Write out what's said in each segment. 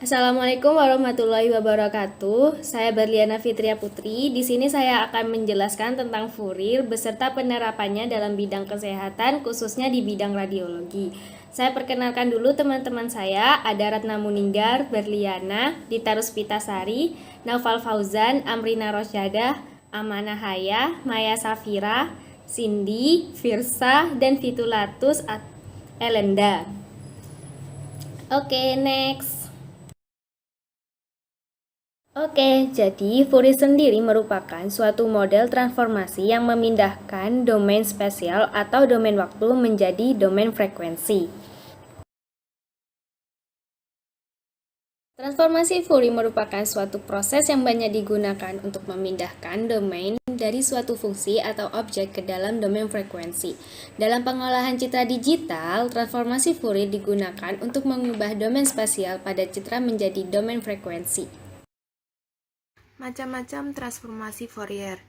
Assalamualaikum warahmatullahi wabarakatuh. Saya Berliana Fitria Putri. Di sini saya akan menjelaskan tentang Fourier beserta penerapannya dalam bidang kesehatan, khususnya di bidang radiologi. Saya perkenalkan dulu teman-teman saya, ada Ratna Muninggar, Berliana, Dita Ruspitasari, Naufal Fauzan, Amrina Rosyadah, Amanah Haya, Maya Safira, Cindy, Firsa, dan Fitulatus Elenda. Oke, next. Oke, jadi Fourier sendiri merupakan suatu model transformasi yang memindahkan domain spasial atau domain waktu menjadi domain frekuensi. Transformasi Fourier merupakan suatu proses yang banyak digunakan untuk memindahkan domain dari suatu fungsi atau objek ke dalam domain frekuensi. Dalam pengolahan citra digital, transformasi Fourier digunakan untuk mengubah domain spasial pada citra menjadi domain frekuensi. Macam-macam transformasi Fourier.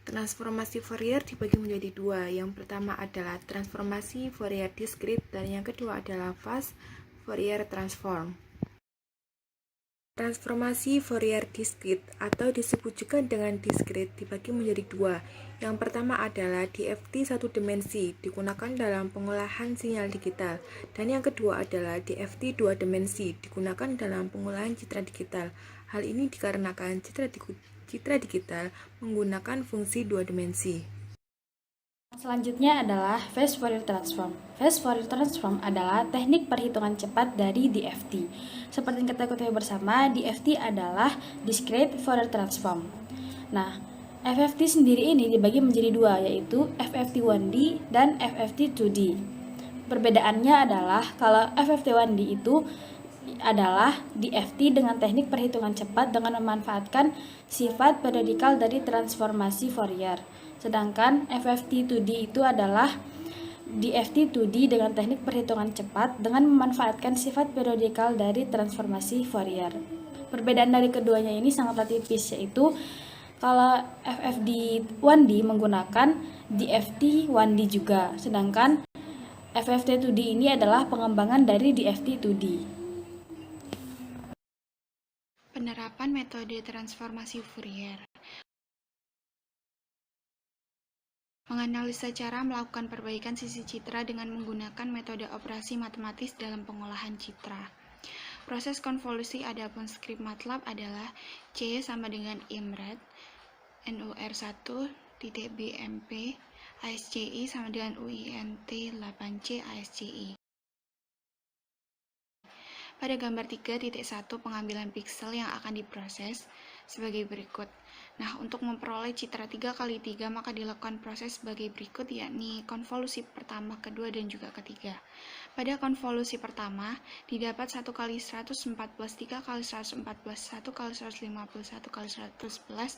Transformasi Fourier dibagi menjadi dua. Yang pertama adalah transformasi Fourier discrete dan yang kedua adalah fast Fourier transform. Transformasi Fourier discrete atau disebut juga dengan discrete dibagi menjadi dua. Yang pertama adalah DFT satu dimensi digunakan dalam pengolahan sinyal digital, dan yang kedua adalah DFT dua dimensi digunakan dalam pengolahan citra digital. Hal ini dikarenakan citra digital menggunakan fungsi dua dimensi. Selanjutnya adalah Fast Fourier Transform. Fast Fourier Transform adalah teknik perhitungan cepat dari DFT. Seperti yang kita ketahui bersama, DFT adalah Discrete Fourier Transform. Nah, FFT sendiri ini dibagi menjadi dua, yaitu FFT 1D dan FFT 2D. Perbedaannya adalah kalau FFT 1D itu adalah DFT dengan teknik perhitungan cepat dengan memanfaatkan sifat periodikal dari transformasi Fourier. Sedangkan FFT 2D itu adalah DFT 2D dengan teknik perhitungan cepat dengan memanfaatkan sifat periodikal dari transformasi Fourier. Perbedaan dari keduanya ini sangatlah tipis, yaitu kalau FFT 1D menggunakan DFT 1D juga, sedangkan FFT 2D ini adalah pengembangan dari DFT 2D. Penerapan metode transformasi Fourier. Menganalisa cara melakukan perbaikan sisi citra dengan menggunakan metode operasi matematis dalam pengolahan citra. Proses konvolusi adapun skrip MATLAB adalah C sama dengan IMRED, NUR1.BMP, ASCII sama dengan UINT 8C ASCII. Pada gambar 3.1 pengambilan piksel yang akan diproses sebagai berikut. Nah, untuk memperoleh citra 3x3 maka dilakukan proses sebagai berikut, yakni konvolusi pertama, kedua, dan juga ketiga. Pada konvolusi pertama, didapat 1x100 plus 3x100 plus 1x150 plus 1x111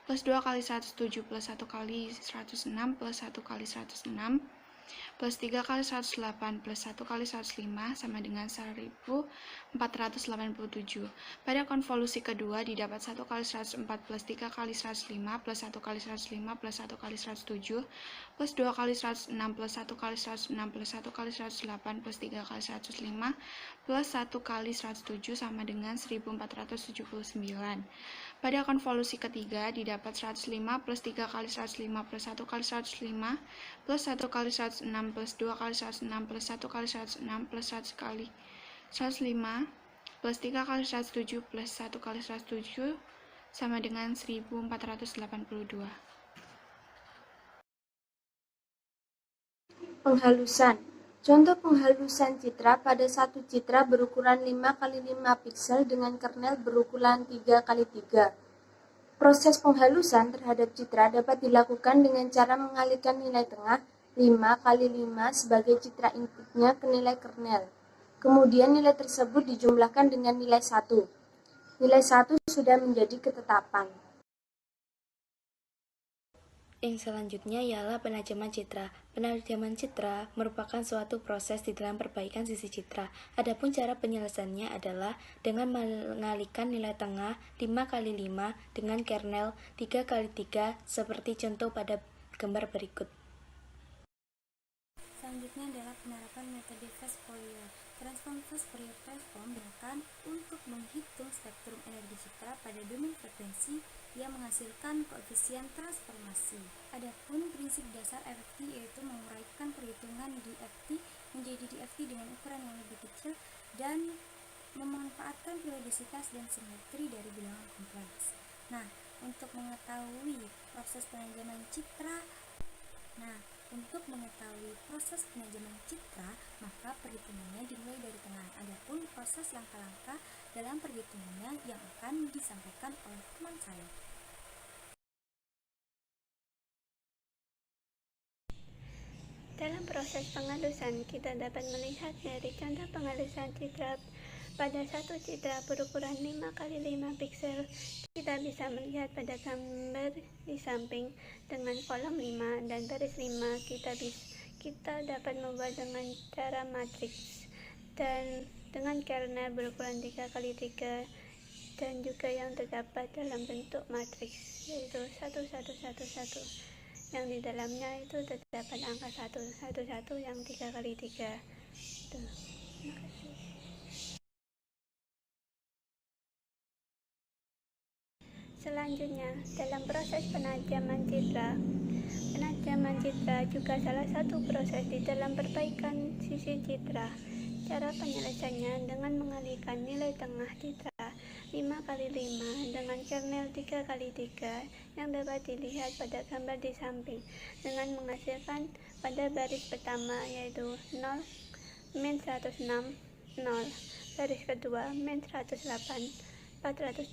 plus 2x107 plus 1x106 plus 1x106 plus 3x108 plus 1x105 sama dengan 1487. Pada konvolusi kedua didapat 1x104 plus 3x105 plus 1x105 plus 1x107 plus 2x106 plus 1x106 plus 1x108 plus 3x105 plus 1x107 sama dengan 1479. Pada konvolusi ketiga didapat 105 plus 3x105 plus 1x105 plus 1x106 plus 2x106 plus 1x106 plus 1x105 plus 3x107 plus 1x107 sama dengan 1482. Penghalusan. Contoh penghalusan citra pada satu citra berukuran 5x5 piksel dengan kernel berukuran 3x3. Proses penghalusan terhadap citra dapat dilakukan dengan cara mengalihkan nilai tengah 5x5 sebagai citra inputnya ke nilai kernel. Kemudian nilai tersebut dijumlahkan dengan nilai 1. Nilai 1 sudah menjadi ketetapan. Yang selanjutnya ialah penajaman citra. Penajaman citra merupakan suatu proses di dalam perbaikan sisi citra. Adapun cara penyelesaiannya adalah dengan mengalihkan nilai tengah 5x5 dengan kernel 3x3 seperti contoh pada gambar berikut. Selanjutnya adalah penerapan metode Fast Fourier. Transform fast Fourier transform digunakan untuk menghitung spektrum energi citra pada domain frekuensi yang menghasilkan koefisien transformasi. Adapun prinsip dasar FFT yaitu menguraikan perhitungan DFT menjadi DFT dengan ukuran yang lebih kecil dan memanfaatkan periodisitas dan simetri dari bilangan kompleks. Nah, untuk mengetahui proses penajaman citra, maka perhitungannya dimulai dari tengah. Adapun proses langkah-langkah dalam perhitungannya yang akan disampaikan oleh teman saya. Dalam proses penghalusan, kita dapat melihat dari contoh penghalusan citra. Pada satu citra berukuran 5x5 piksel, kita bisa melihat pada gambar di samping dengan kolom 5 dan baris 5 kita dapat membuat dengan cara matriks dan dengan kernel berukuran 3x3 dan juga yang terdapat dalam bentuk matriks yaitu 1111 yang di dalamnya itu terdapat angka 111 yang 3x3. Terima kasih. Selanjutnya, dalam proses penajaman citra juga salah satu proses di dalam perbaikan sisi citra. Cara penyelesaiannya dengan mengalihkan nilai tengah citra 5x5 dengan kernel 3x3 yang dapat dilihat pada gambar di samping dengan menghasilkan pada baris pertama yaitu 0, min 106, 0, baris kedua min 108, 420,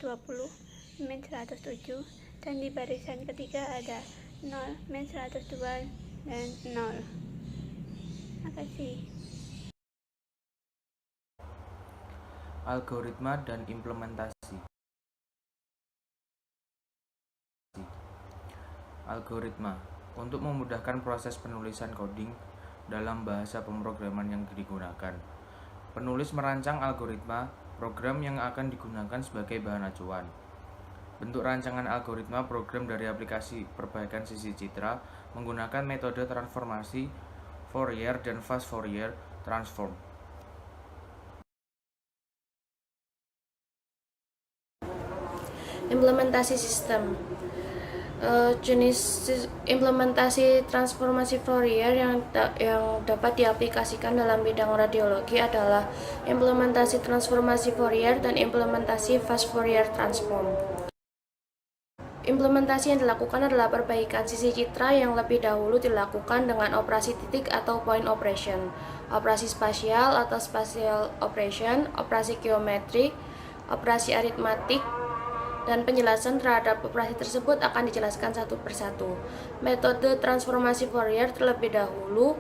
min 107, dan di barisan ketiga ada 0, min 102, dan 0. Terima kasih. Algoritma dan implementasi. Algoritma untuk memudahkan proses penulisan coding dalam bahasa pemrograman yang digunakan. Penulis merancang algoritma program yang akan digunakan sebagai bahan acuan. Bentuk rancangan algoritma program dari aplikasi perbaikan sisi citra menggunakan metode transformasi Fourier dan fast Fourier transform. Implementasi sistem. Jenis implementasi transformasi Fourier yang dapat diaplikasikan dalam bidang radiologi adalah implementasi transformasi Fourier dan implementasi fast Fourier transform. Implementasi yang dilakukan adalah perbaikan sisi citra yang lebih dahulu dilakukan dengan operasi titik atau point operation, operasi spasial atau spatial operation, operasi geometrik, operasi aritmatik, dan penjelasan terhadap operasi tersebut akan dijelaskan satu persatu. Metode transformasi Fourier terlebih dahulu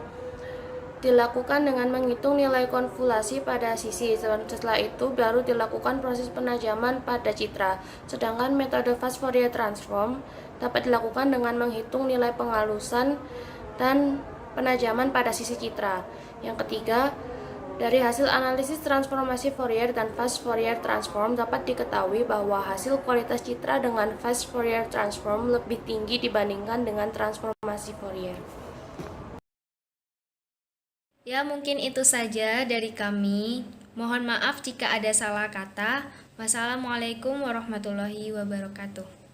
dilakukan dengan menghitung nilai konvolasi pada sisi. Setelah itu baru dilakukan proses penajaman pada citra. Sedangkan metode fast Fourier transform dapat dilakukan dengan menghitung nilai penghalusan dan penajaman pada sisi citra. Yang ketiga, dari hasil analisis transformasi Fourier dan fast Fourier transform dapat diketahui bahwa hasil kualitas citra dengan fast Fourier transform lebih tinggi dibandingkan dengan transformasi Fourier. Ya, mungkin itu saja dari kami. Mohon maaf jika ada salah kata. Wassalamualaikum warahmatullahi wabarakatuh.